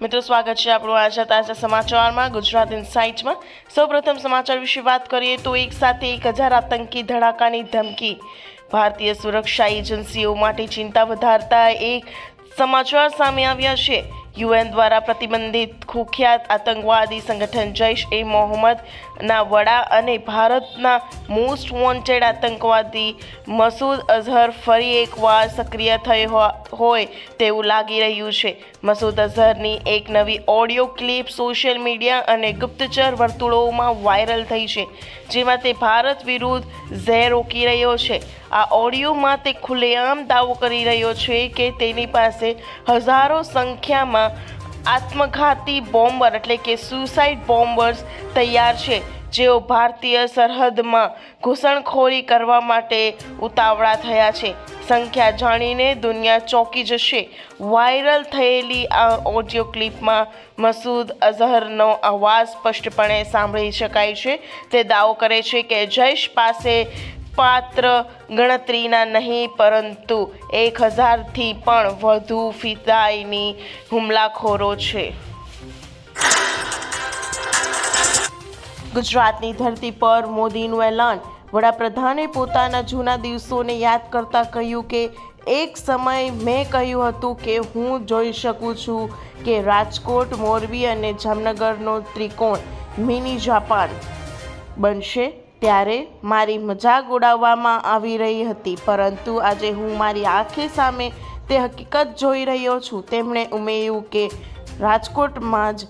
મિત્રો, સ્વાગત છે આપણું આજના તાજા સમાચારમાં ગુજરાત ઇનસાઇટ્સમાં। સૌપ્રથમ સમાચાર વિશે વાત કરીએ તો એક સાથે 1000 આતંકી ધડાકાની ધમકી, ભારતીય સુરક્ષા એજન્સીઓ માટે ચિંતા વધારતા એક સમાચાર સામે આવ્યા છે। યુએન દ્વારા પ્રતિબંધિત કુખ્યાત આતંકવાદી સંગઠન જૈશ-એ-મોહમ્મદના વડા અને ભારતના મોસ્ટ વોન્ટેડ આતંકવાદી મસૂદ અઝહર ફરી એકવાર સક્રિય થયો હોય તેવું લાગી રહ્યું છે। મસૂદ અઝહરની એક નવી ઓડિયો ક્લિપ સોશિયલ મીડિયા અને ગુપ્તચર વર્તુળોમાં વાયરલ થઈ છે, જેમાં તે ભારત વિરુદ્ધ ઝેર રોકી રહ્યો છે। આ ઓડિયોમાં તે ખુલ્લેઆમ દાવો કરી રહ્યો છે કે તેની પાસે હજારો સંખ્યામાં આત્મઘાતી બોમ્બર એટલે કે સુસાઇડ બોમ્બર્સ તૈયાર છે, જેઓ ભારતીય સરહદમાં ઘૂસણખોરી કરવા માટે ઉતાવળા થયા છે। સંખ્યા જાણીને દુનિયા ચોંકી જશે। વાયરલ થયેલી આ ઓડિયો ક્લિપમાં મસૂદ અઝહરનો અવાજ સ્પષ્ટપણે સાંભળી શકાય છે। તે દાવો કરે છે કે જૈશ પાસે પાત્ર ગણતરીના નહીં પરંતુ 1000થી પણ વધુ ફિદાઈની હુમલાખોરો છે। ગુજરાતની ધરતી પર મોદીનું એલાન, વડાપ્રધાને પોતાના જૂના દિવસોને યાદ કરતા કહ્યું કે એક સમય મેં કહ્યું હતું કે હું જોઈ શકું છું કે રાજકોટ, મોરબી અને જામનગરનો ત્રિકોણ મિની જાપાન બનશે। ત્યારે મારી મજાક ઉડાવવામાં આવી રહી હતી, પરંતુ આજે હું મારી આંખે સામે તે હકીકત જોઈ રહ્યો છું। તેમણે ઉમેર્યું કે રાજકોટમાં જ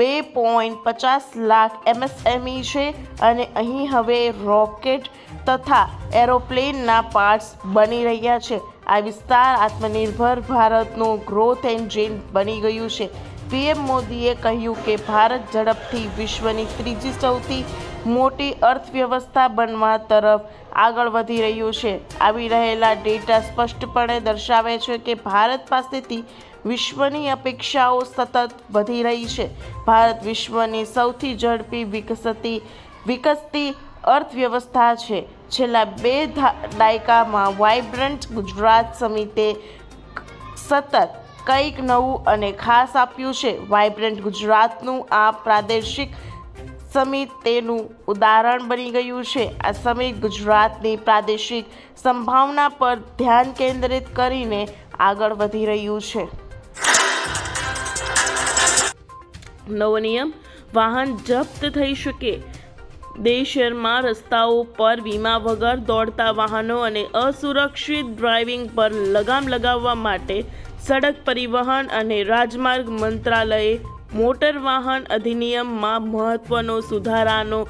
2.50 લાખ એમએસએમઈ છે અને અહીં હવે રોકેટ તથા એરોપ્લેનના પાર્ટ્સ બની રહ્યા છે। આ વિસ્તાર આત્મનિર્ભર ભારતનું ગ્રોથ એન્જિન બની ગયું છે। પીએમ મોદીએ કહ્યું કે ભારત ઝડપથી વિશ્વની ત્રીજી સૌથી મોટી અર્થવ્યવસ્થા બનવા તરફ આગળ વધી રહ્યું છે। આવી રહેલા ડેટા સ્પષ્ટપણે દર્શાવે છે કે ભારત પાસેથી વિશ્વની અપેક્ષાઓ સતત વધી રહી છે। ભારત વિશ્વની સૌથી ઝડપી વિકસતી અર્થવ્યવસ્થા છે। છેલ્લા 2 દાયકામાં વાઇબ્રન્ટ ગુજરાત સમિતે સતત કંઈક નવું અને ખાસ આપ્યું છે। વાઇબ્રન્ટ ગુજરાતનું આ પ્રાદેશિક સમિટ તેનું ઉદાહરણ બની ગયું છે। આ સમિટ ગુજરાતની પ્રાદેશિક સંભાવના પર ધ્યાન કેન્દ્રિત કરીને આગળ વધી રહ્યું છે। નવો નિયમ, વાહન જપ્ત થઈ શકે। દેશભરમાં રસ્તાઓ પર વીમા વગર દોડતા વાહનો અને અસુરક્ષિત ડ્રાઇવિંગ પર લગામ લગાવવા માટે સડક પરિવહન અને રાજમાર્ગ મંત્રાલયે મોટર વાહન અધિનિયમમાં મહત્વનો સુધારાનો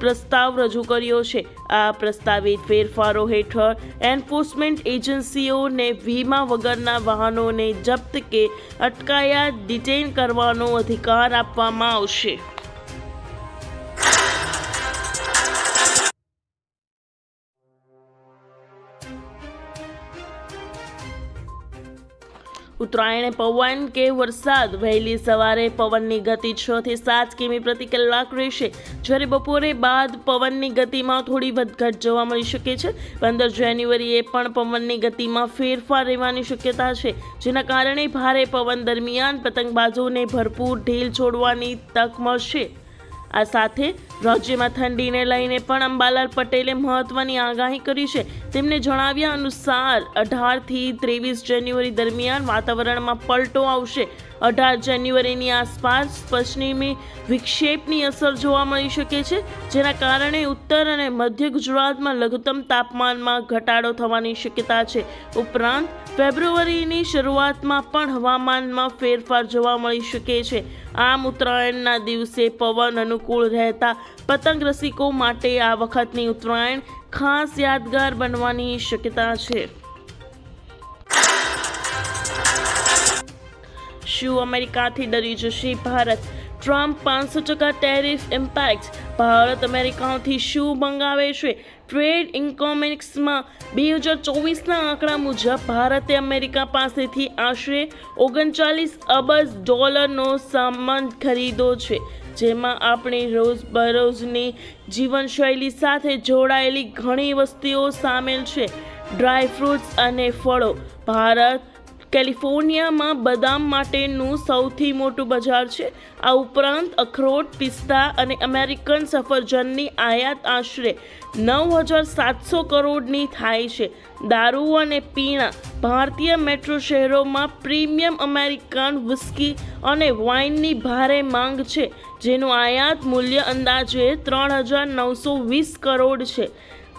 પ્રસ્તાવ રજૂ કર્યો છે। આ પ્રસ્તાવિત ફેરફારો હેઠળ એન્ફોર્સમેન્ટ એજન્સીઓને વીમા વગરના વાહનોને જપ્ત કે અટકાયા ડિટેઇન કરવાનો અધિકાર આપવામાં આવશે। ઉત્તરાયણે પવન કે વરસાદ, વહેલી સવારે પવનની ગતિ 6 થી 7 કિમી પ્રતિ કલાક રહેશે, જ્યારે બપોરે બાદ પવનની ગતિમાં થોડી વધઘટ જોવા મળી શકે છે। 15 જાન્યુઆરીએ પણ પવનની ગતિમાં ફેરફાર રહેવાની શક્યતા છે, જેના કારણે ભારે પવન દરમિયાન પતંગબાજોને ભરપૂર ઢીલ છોડવાની તક મળશે। આ સાથે રાજ્યમાં ઠંડીને લઈને પણ અંબાલાલ પટેલે મહત્વની આગાહી કરી છે। તેમને જણાવ્યા અનુસાર 18 થી 23 જાન્યુઆરી દરમિયાન વાતાવરણમાં પલટો આવશે। 18 જાન્યુઆરીની આસપાસ પશ્ચિમી વિક્ષેપની અસર જોવા મળી શકે છે, જેના કારણે ઉત્તર અને મધ્ય ગુજરાતમાં લઘુત્તમ તાપમાનમાં ઘટાડો થવાની શક્યતા છે। ઉપરાંત ફેબ્રુઆરીની શરૂઆતમાં પણ હવામાનમાં ફેરફાર જોવા મળી શકે છે। આમ ઉત્તરાયણના દિવસે પવન અનુકૂળ રહેતા પતંગ રસિકો માટે આ વખતની ઉત્તરાયણ ખાસ યાદગાર બનવાની શક્યતા છે। શું અમેરિકાથી ડરી જશે Bharat? Trump 500% tariff impact, Bharat અમેરિકાથી શું મંગાવે છે? ટ્રેડ ઇકોનોમિક્સમાં 2024ના આંકડા મુજબ ભારતે અમેરિકા પાસેથી આશરે $39 અબજ સામાન ખરીદ્યો છે, જેમાં આપણી રોજબરોજની જીવનશૈલી સાથે જોડાયેલી ઘણી વસ્તુઓ સામેલ છે। ડ્રાય ફ્રૂટ્સ અને ફળો, ભારત કેલિફોર્નિયામાં બદામ માટેનું સૌથી મોટું બજાર છે. આ ઉપરાંત અખરોટ, પિસ્તા અને અમેરિકન સફરજનની આયાત આશરે 9,700 કરોડની થાય છે. દારૂ અને પીણા. ભારતીય મેટ્રો શહેરોમાં પ્રીમિયમ અમેરિકન વિસ્કી અને વાઇનની ભારે માંગ છે, જેનું આયાત મૂલ્ય અંદાજે 3,920 કરોડ છે.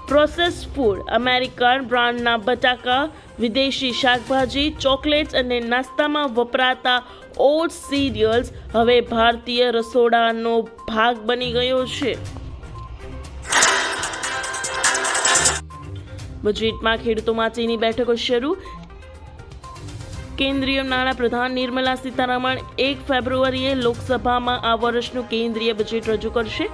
Processed food. અમેરિકન બ્રાન્ડના બટાકા, વિદેશી શાકભાજી, ચોકલેટ્સ અને નાસ્તામાં વપરાતા ઓટ્સ સિરિયલ્સ હવે ભારતીય રસોડાનો ભાગ બની ગયો છે. બજેટમાં ખેડૂતો માટેની બેઠકો શરૂ. કેન્દ્રીય નાણાં પ્રધાન નિર્મલા સીતારમણ 1 ફેબ્રુઆરીએ લોકસભામાં આ વર્ષનું કેન્દ્રીય બજેટ રજૂ કરશે.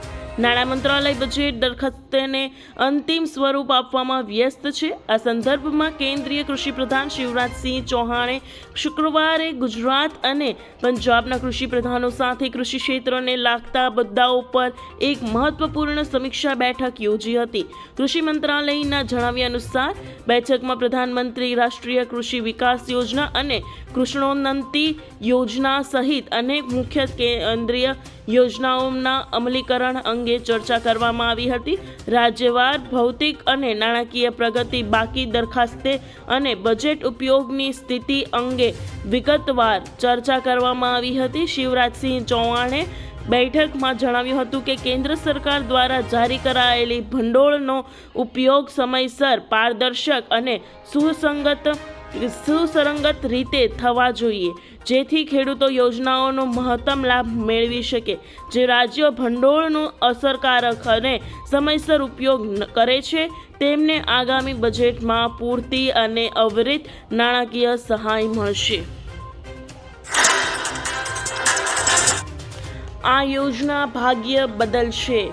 નાણાં મંત્રાલય બજેટ દરખાસ્તને અંતિમ સ્વરૂપ આપવામાં વ્યસ્ત છે. આ સંદર્ભમાં કેન્દ્રીય કૃષિ પ્રધાન શિવરાજસિંહ ચૌહાણે શુક્રવારે ગુજરાત અને પંજાબના કૃષિ પ્રધાનો સાથે કૃષિ ક્ષેત્રને લાગતા મુદ્દાઓ પર એક મહત્વપૂર્ણ સમીક્ષા બેઠક યોજી હતી. કૃષિ મંત્રાલયના જણાવ્યા અનુસાર બેઠકમાં પ્રધાનમંત્રી રાષ્ટ્રીય કૃષિ વિકાસ યોજના અને કૃષ્ણોન્નતિ યોજના સહિત અનેક મુખ્ય કેન્દ્રીય યોજનાઓના અમલીકરણ અંગે ચર્ચા કરવામાં આવી હતી. રાજ્યવાર ભૌતિક અને નાણાકીય પ્રગતિ, બાકી દરખાસ્તે અને બજેટ ઉપયોગની સ્થિતિ અંગે વિગતવાર ચર્ચા કરવામાં આવી હતી. શિવરાજસિંહ ચૌહાણે બેઠકમાં જણાવ્યું હતું કે કેન્દ્ર સરકાર દ્વારા જારી કરાયેલી ભંડોળનો ઉપયોગ સમયસર, પારદર્શક અને સુસંગત રીતે થવા જોઈએ, જેથી ખેડૂતો યોજનાઓનો મહત્તમ લાભ મેળવી શકે. જે રાજ્યો ભંડોળનો અસરકારક અને સમયસર ઉપયોગ કરે છે તેમને આગામી બજેટમાં પૂરતી અને અવિરત નાણાકીય સહાય મળશે. આ યોજના ભાગ્ય બદલશે.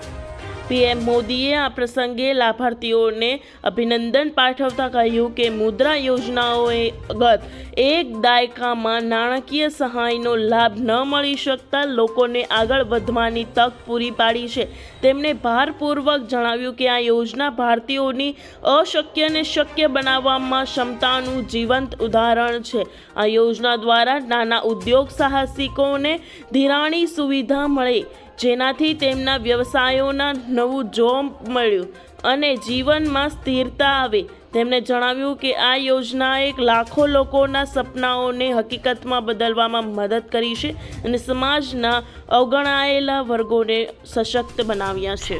પીએમ મોદીએ આ પ્રસંગે લાભાર્થીઓને અભિનંદન પાઠવતા કહ્યું કે મુદ્રા યોજનાઓએ ગત એક દાયકામાં નાણાકીય સહાયનો લાભ ન મળી શકતા લોકોને આગળ વધવાની તક પૂરી પાડી છે. તેમણે ભારપૂર્વક જણાવ્યું કે આ યોજના ભારતીયોની અશક્યને શક્ય બનાવવામાં ક્ષમતાનું જીવંત ઉદાહરણ છે. આ યોજના દ્વારા નાના ઉદ્યોગ સાહસિકોને ધિરાણની સુવિધા મળે, જેનાથી તેમના વ્યવસાયોના નવું જોમ મળ્યું અને જીવનમાં સ્થિરતા આવે. તેમણે જણાવ્યું કે આ યોજનાએ લાખો લોકોના સપનાઓને હકીકતમાં બદલવામાં મદદ કરી છે અને સમાજના અવગણાયેલા વર્ગોને સશક્ત બનાવ્યા છે.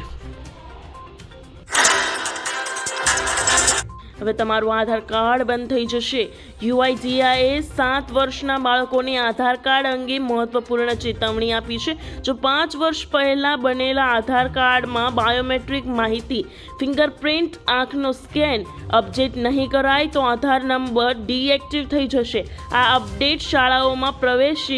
હવે તમારું આધાર કાર્ડ બંધ થઈ જશે. યુઆઈડીએઆઈએ 7 વર્ષના બાળકોને આધાર કાર્ડ અંગે મહત્વપૂર્ણ ચેતવણી આપી છે. જો 5 વર્ષ પહેલાં બનેલા આધાર કાર્ડમાં બાયોમેટ્રિક માહિતી, ફિંગરપ્રિન્ટ, આંખનો સ્કેન અપડેટ નહીં કરાય તો આધાર નંબર ડીએક્ટિવ થઈ જશે. આ અપડેટ શાળાઓમાં પ્રવેશ,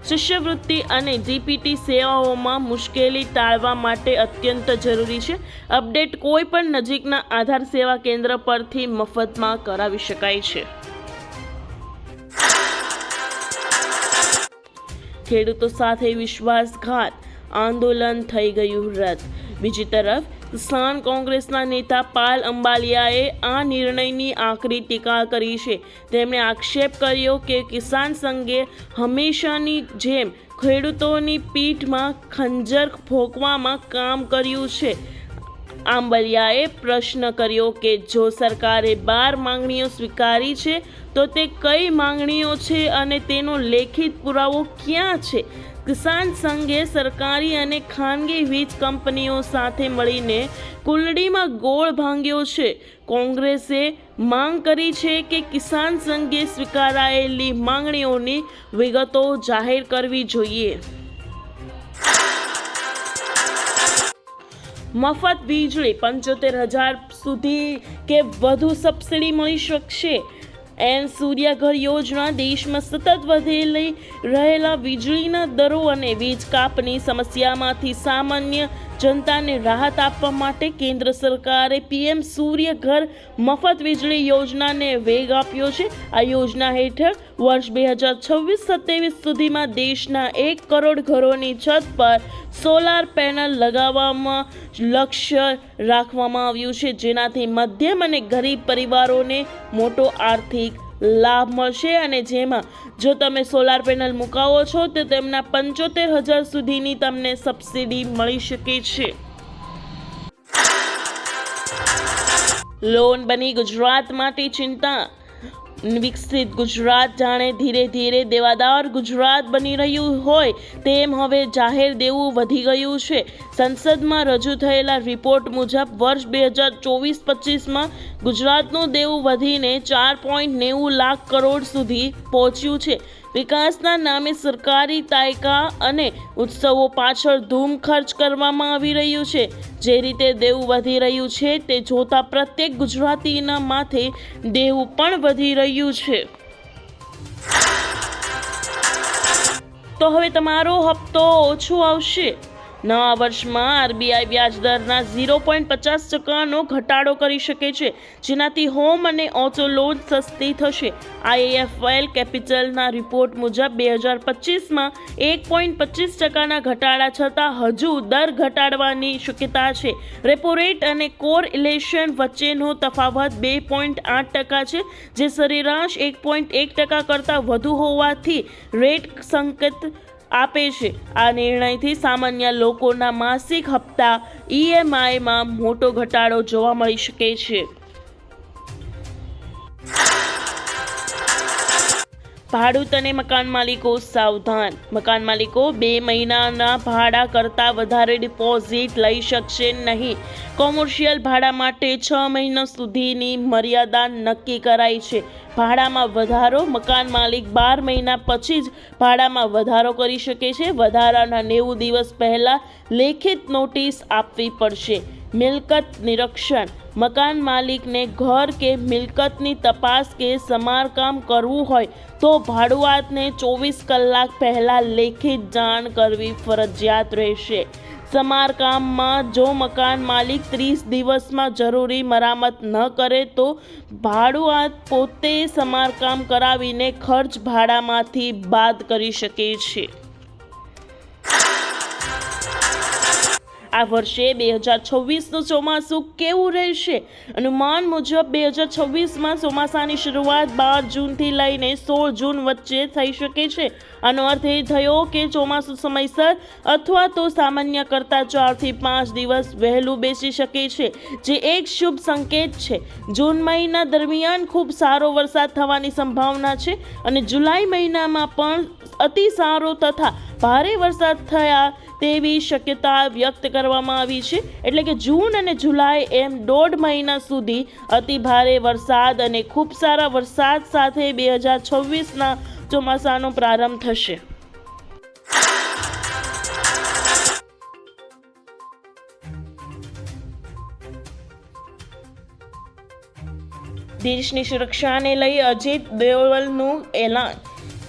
શિષ્યવૃત્તિ અને ડીપીટી સેવાઓમાં મુશ્કેલી ટાળવા માટે અત્યંત જરૂરી છે. અપડેટ કોઈ પણ નજીકના આધાર સેવા કેન્દ્ર પરથી મફતમાં કરાવી શકાય છે. ખેડૂતો સાથે વિશ્વાસઘાત, આંદોલન થઈ ગયું રદ. બીજી તરફ કિસાન કોંગ્રેસના નેતા પાલ અંબાલિયાએ આ નિર્ણયની આકરી ટીકા કરી છે. તેમણે આક્ષેપ કર્યો કે કિસાન સંઘે હંમેશાની જેમ ખેડૂતોની પીઠમાં ખંજર ભોંકવામાં કામ કર્યું છે. આંબલિયાએ પ્રશ્ન કર્યો કે જો સરકારે 12 માંગણીઓ સ્વીકારી છે તો તે કઈ માંગણીઓ છે અને તેનો લેખિત પુરાવો ક્યાં છે? કિસાન સંઘે સરકારી અને ખાનગી વીજ કંપનીઓ સાથે મળીને કુંડળીમાં ગોળ ભાંગ્યો છે. કોંગ્રેસે માંગ કરી છે કે કિસાન સંઘે સ્વીકારાયેલી માંગણીઓની વિગતો જાહેર કરવી જોઈએ. મફત વીજળી 75,000 સુધી કે વધુ સબસિડી મળી શકશે. સૂર્યઘર યોજના દેશમાં સતત વધી રહેલા વીજળીના દરો અને વીજ કાપની સમસ્યામાંથી સામાન્ય જનતાને રાહત આપવા માટે કેન્દ્ર સરકારે પીએમ સૂર્યઘર મફત વીજળી યોજનાને વેગ આપ્યો છે. આ યોજના હેઠળ વર્ષ 2026-27 સુધીમાં દેશના 1 કરોડ ઘરોની છત પર સોલાર પેનલ લગાવવામાં લક્ષ્ય રાખવામાં આવ્યું છે, જેનાથી મધ્યમ અને ગરીબ પરિવારોને મોટો આર્થિક લાભ મળશે અને જેમાં જો તમે સોલાર પેનલ મુકાવો છો તો તેમના 75,000 સુધીની તમને સબસિડી મળી શકે છે। લોન બની ગુજરાત માટે ચિંતા। વિકસિત ગુજરાત જાણે ધીરે ધીરે દેવાદાર ગુજરાત બની રહ્યું હોય તેમ હવે જાહેર દેવું વધી ગયું છે। સંસદમાં રજૂ થયેલા રિપોર્ટ મુજબ વર્ષ 2024-25માં ગુજરાતનું દેવું વધીને 4.90 લાખ કરોડ સુધી પહોંચ્યું છે। વિકાસના નામે સરકારી તાયકા અને ઉત્સવો પાછળ ધૂમ ખર્ચ કરવામાં આવી રહ્યું છે। જે રીતે દેવું વધી રહ્યું છે તે જોતા પ્રત્યેક ગુજરાતીના માથે દેવું પણ વધી રહ્યું છે। તો હવે તમારો હપ્તો ઓછો આવશે। નવા વર્ષમાં આરબીઆઈ વ્યાજદરના 0.50% ઘટાડો કરી શકે છે, જેનાથી હોમ અને ઓટો લોન સસ્તી થશે। આઈઆઈએફએલ કેપિટલના રિપોર્ટ મુજબ 2025માં 1.25%ના ઘટાડા છતાં હજુ દર ઘટાડવાની શક્યતા છે। રેપો રેટ અને કોરલેશન વચ્ચેનો તફાવત 2.8% છે, જે સરેરાશ 1.1% કરતાં વધુ હોવાથી રેટ સંકેત આપે છે। આ નિર્ણયથી સામાન્ય લોકોના માસિક હપ્તા ઈએમઆઈમાં મોટો ઘટાડો જોવા મળી શકે છે। ભાડૂત અને મકાન માલિકો સાવધાન। મકાન માલિકો 2 મહિનાના ભાડા કરતાં વધારે ડિપોઝિટ લઈ શકશે નહીં। કોમર્શિયલ ભાડા માટે 6 મહિના સુધીની મર્યાદા નક્કી કરાઈ છે। ભાડામાં વધારો મકાન માલિક 12 મહિના પછી જ ભાડામાં વધારો કરી શકે છે। વધારાના 90 દિવસ પહેલા લેખિત નોટિસ આપવી પડશે। મિલકત નિરીક્ષણ। મકાન માલિકને ઘર કે મિલકતની તપાસ કે સમારકામ કરવું હોય તો ભાડુઆતને 24 કલાક પહેલા લેખિત જાણ કરવી ફરજિયાત રહેશે। સમારકામમાં જો મકાન માલિક 30 દિવસમાં જરૂરી મરામત ન કરે તો ભાડુઆત પોતે સમારકામ કરાવીને ખર્ચ ભાડામાંથી બાદ કરી શકે છે। આ વર્ષે 2026નું ચોમાસું કેવું રહેશે? અનુમાન મુજબ 2026માં ચોમાસાની શરૂઆત 12 જૂનથી લઈને 16 જૂન વચ્ચે થઈ શકે છે। આનો અર્થ એ થયો કે ચોમાસું સમયસર અથવા તો સામાન્ય કરતાં 4 થી 5 દિવસ વહેલું બેસી શકે છે, જે એક શુભ સંકેત છે। જૂન મહિના દરમિયાન ખૂબ સારો વરસાદ થવાની સંભાવના છે અને જુલાઈ મહિનામાં પણ અતિ સારો તથા ભારે વરસાદ થયા તેવી શક્યતા વ્યક્ત કરવામાં આવી છે। એટલે કે જૂન અને જુલાઈ એમ 1.5 મહિના સુધી અતિ ભારે વરસાદ અને ખૂબ સારા વરસાદ સાથે 2026ના ચોમાસાનો પ્રારંભ થશે। દેશની સુરક્ષાને લઈ અજીત ડોવલનું એલાન।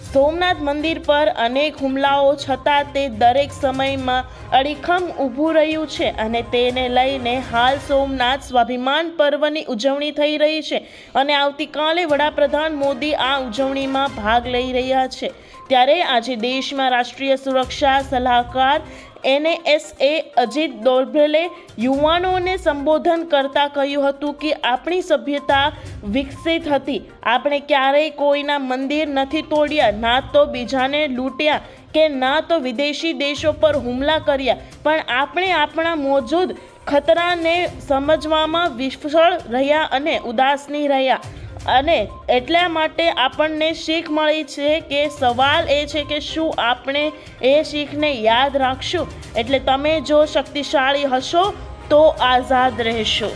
સોમનાથ મંદિર પર અનેક હુમલાઓ છતાં તે દરેક સમયમાં અડીખમ ઊભું રહ્યું છે અને તેને લઈને હાલ સોમનાથ સ્વાભિમાન પર્વની ઉજવણી થઈ રહી છે અને આવતીકાલે વડાપ્રધાન મોદી આ ઉજવણીમાં ભાગ લઈ રહ્યા છે। ત્યારે આજે દેશમાં રાષ્ટ્રીય સુરક્ષા સલાહકાર NSA અજીત ડોભાલે યુવાનોને સંબોધન કરતા કહ્યું હતું કે આપણી સભ્યતા વિકસિત હતી। આપણે ક્યારેય કોઈના મંદિર નથી તોડ્યા, ના તો બીજાને લૂંટ્યા કે ના તો વિદેશી દેશો પર હુમલા કર્યા, પણ આપણે આપણા મોજૂદ ખતરાને સમજવામાં વિફળ રહ્યા અને ઉદાસીન રહ્યા। અને એટલા માટે આપણને શીખ મળી છે કે સવાલ એ છે કે શું આપણે એ શીખને યાદ રાખશું? એટલે તમે જો શક્તિશાળી હશો તો આઝાદ રહેશો।